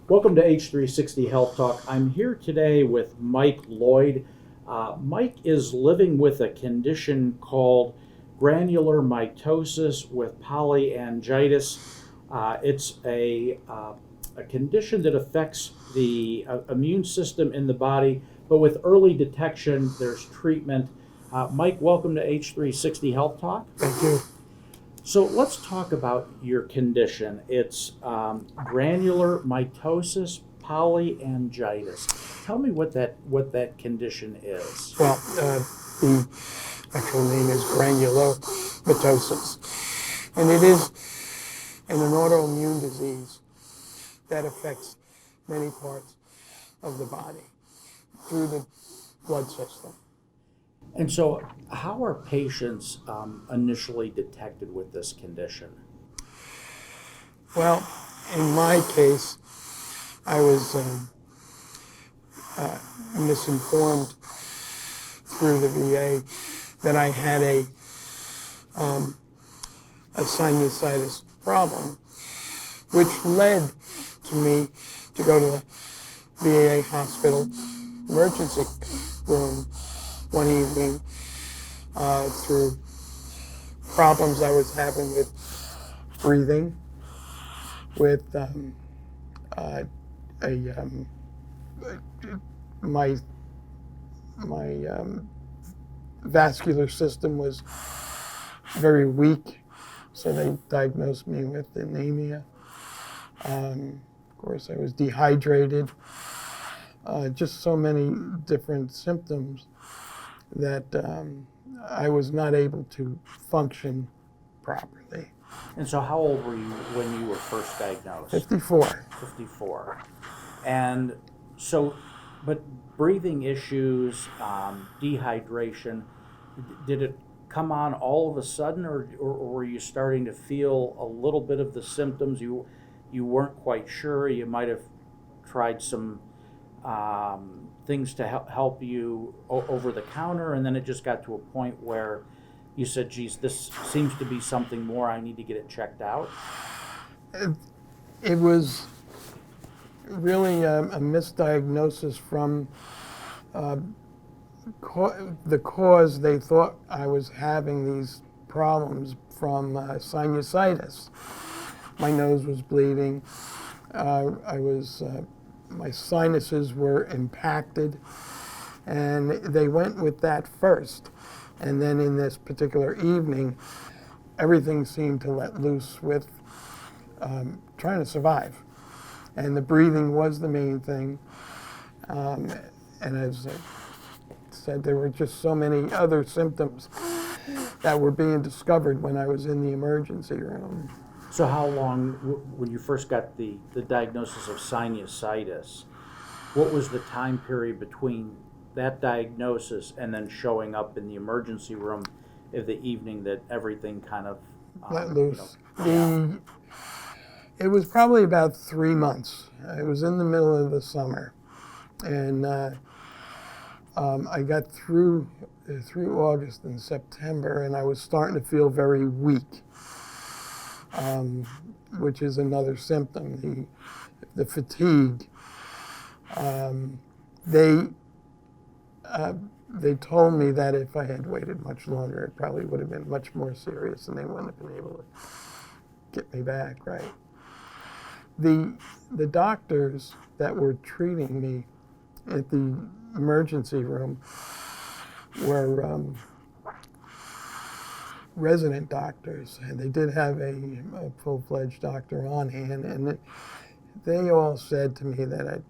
Welcome to H360 Health Talk. I'm here today with Mike Lloyd. Mike is living with a condition called granular mitosis with polyangiitis. It's a condition that affects the immune system in the body, but with early detection, there's treatment. Mike, welcome to H360 Health Talk. Thank you. So let's talk about your condition. It's granular mitosis polyangiitis. Tell me what that condition is. Well, the actual name is granulomatosis, and it is an autoimmune disease that affects many parts of the body through the blood system. And so, how are patients initially detected with this condition? Well, in my case, I was misinformed through the VA that I had a sinusitis problem, which led to me to go to the VA hospital emergency room one evening through problems I was having with breathing, with my vascular system was very weak, so they diagnosed me with anemia. Of course, I was dehydrated. Just so many different symptoms that I was not able to function properly. And so, how old were you when you were first diagnosed? 54. 54. And so, but breathing issues, dehydration, did it come on all of a sudden, or were you starting to feel a little bit of the symptoms? You weren't quite sure. You might have tried some things to help you over the counter, and then it just got to a point where you said, geez, this seems to be something more. I need to get it checked out. It was really a misdiagnosis from the cause. They thought I was having these problems from sinusitis. My nose was bleeding. My sinuses were impacted, and they went with that first. And then in this particular evening, everything seemed to let loose with trying to survive. And the breathing was the main thing. And as I said, there were just so many other symptoms that were being discovered when I was in the emergency room. So how long, when you first got the diagnosis of sinusitis, what was the time period between that diagnosis and then showing up in the emergency room of the evening that everything kind of let loose? It was probably about 3 months. It was in the middle of the summer, and I got through August and September, and I was starting to feel very weak. Which is another symptom, the fatigue. They told me that if I had waited much longer, it probably would have been much more serious, and they wouldn't have been able to get me back right. The doctors that were treating me at the emergency room were resident doctors, and they did have a full-fledged doctor on hand, and they all said to me that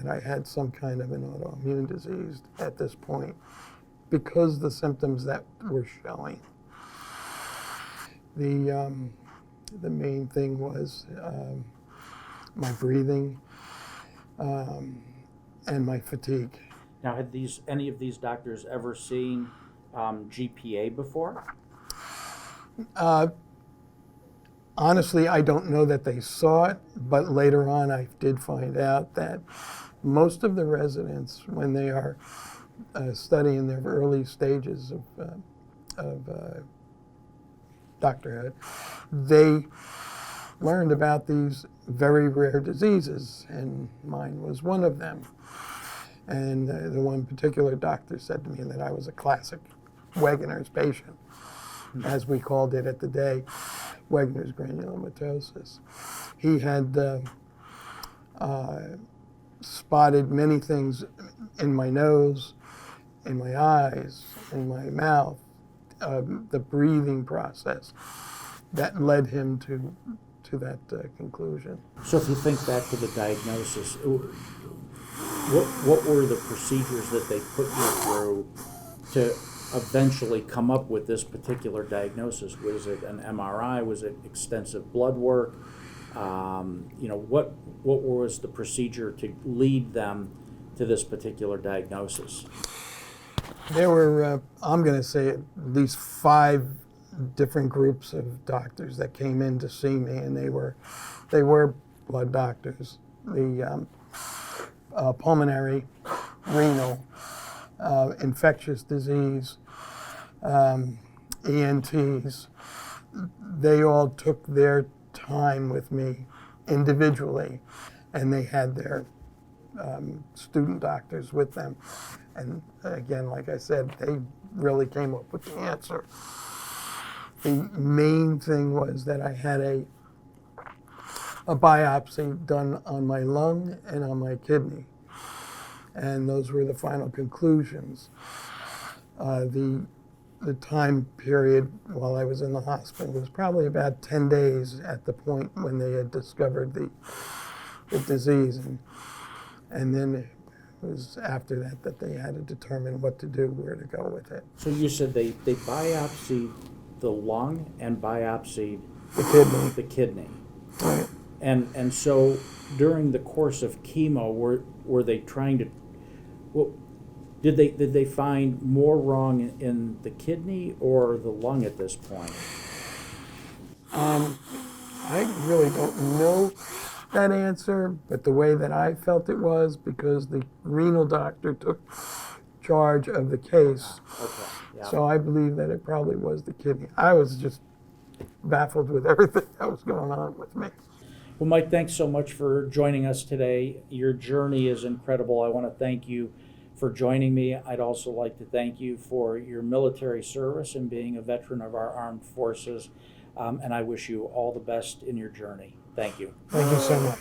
I had some kind of an autoimmune disease at this point because the symptoms that were showing. The main thing was my breathing and my fatigue. Now, had any of these doctors ever seen GPA before? Honestly, I don't know that they saw it, but later on I did find out that most of the residents, when they are studying their early stages of doctorhood, they learned about these very rare diseases, and mine was one of them. And the one particular doctor said to me that I was a classic Wegener's patient, as we called it at the day, Wegener's granulomatosis. He had spotted many things in my nose, in my eyes, in my mouth, the breathing process that led him to that conclusion. So if you think back to the diagnosis, what were the procedures that they put you through to eventually come up with this particular diagnosis? Was it an MRI? Was it extensive blood work? What was the procedure to lead them to this particular diagnosis? There were, I'm going to say, at least 5 different groups of doctors that came in to see me, and they were blood doctors. The pulmonary, renal, infectious disease, ENTs, they all took their time with me individually, and they had their student doctors with them. And again, like I said, they really came up with the answer. The main thing was that I had a biopsy done on my lung and on my kidney. And those were the final conclusions. The time period while I was in the hospital was probably about 10 days at the point when they had discovered the disease. And then it was after that they had to determine what to do, where to go with it. So you said they biopsied the lung and biopsied The kidney. Right. And so during the course of chemo, were they trying to, well, did they find more wrong in the kidney or the lung at this point? I really don't know that answer, but the way that I felt it was because the renal doctor took charge of the case. Okay. Yeah. So I believe that it probably was the kidney. I was just baffled with everything that was going on with me. Well, Mike, thanks so much for joining us today. Your journey is incredible. I want to thank you for joining me. I'd also like to thank you for your military service and being a veteran of our armed forces. And I wish you all the best in your journey. Thank you. Thank you so much.